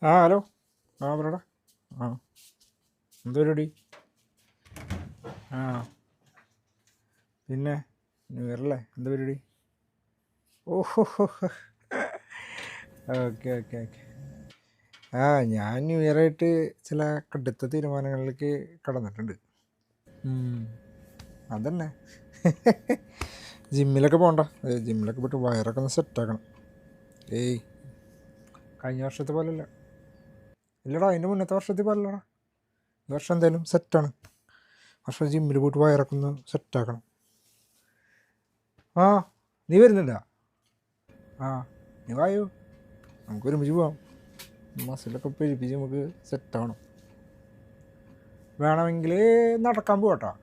ആ ഹലോ. ആ പറയടാ. ആ എന്താ പരിപാടി? ആ പിന്നെ ന്യൂ ഇയർ അല്ലേ, എന്താ പരിപാടി? ഓഹോ. Okay okay okay. ആ ഞാൻ ന്യൂ ഇയർ ആയിട്ട് ചില കടുത്ത തീരുമാനങ്ങളിലേക്ക് കടന്നിട്ടുണ്ട്. അതന്നെ. ജിമ്മിലൊക്കെ പോകണ്ട. ജിമ്മിലൊക്കെ പോയിട്ട് വയറൊക്കെ ഒന്ന് സെറ്റാക്കണം. ഏയ് കഴിഞ്ഞ വർഷത്തെ പോലെയല്ല. ഇല്ലടാ, അതിൻ്റെ മുന്നത്തെ വർഷത്തിൽ പോലല്ലടാ. ഈ വർഷം എന്തായാലും സെറ്റാണ്. വർഷം ജിമ്മിൽ പോയിട്ട് വയറൊക്കെ ഒന്ന് സെറ്റാക്കണം. ആ നീ വരുന്നുണ്ടോ? ആ നീ വായോ, നമുക്ക് ഒരുമിച്ച് പോവാം. മസിലൊക്കെ പെരുപ്പിച്ച് നമുക്ക് സെറ്റാവണം. വേണമെങ്കിൽ നടക്കാൻ പോകട്ടോ.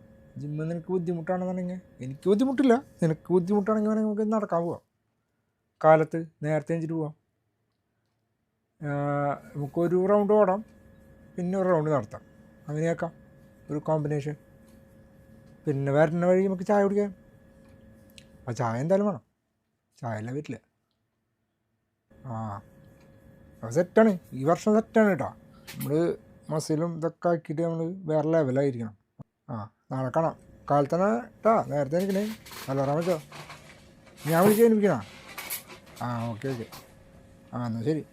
ജിമ്മ് നിനക്ക് ബുദ്ധിമുട്ടാണെന്നുണ്ടെങ്കിൽ, എനിക്ക് ബുദ്ധിമുട്ടില്ല, നിനക്ക് ബുദ്ധിമുട്ടാണെങ്കിൽ വേണമെങ്കിൽ നമുക്ക് നടക്കാൻ പോവാം. കാലത്ത് നേരത്തെ എഞ്ചിട്ട് പോവാം. നമുക്കൊരു റൗണ്ട് ഓടാം, പിന്നെ ഒരു റൗണ്ട് നടത്താം. അങ്ങനെയാക്കാം, ഒരു കോമ്പിനേഷൻ. പിന്നെ വരുന്ന വഴി നമുക്ക് ചായ കുടിക്കാം. ആ ചായ എന്തായാലും വേണം, ചായ എല്ലാം വരില്ല. ആ അത് സെറ്റാണ്, ഈ വർഷം സെറ്റാണ് കേട്ടോ. നമ്മൾ മസിലും ഇതൊക്കെ ആക്കിയിട്ട് നമ്മൾ വേറെ ലെവലായിരിക്കണം. ആ നാളെ കാണാം. കാലത്തന്നെ കേട്ടോ, നേരത്തെ എനിക്കണേ. അലാറാം വെച്ചോ, ഞാൻ വിളിച്ച് ഏൽപ്പിക്കണോ? ആ ഓക്കെ ഓക്കെ. ആ എന്നാൽ ശരി.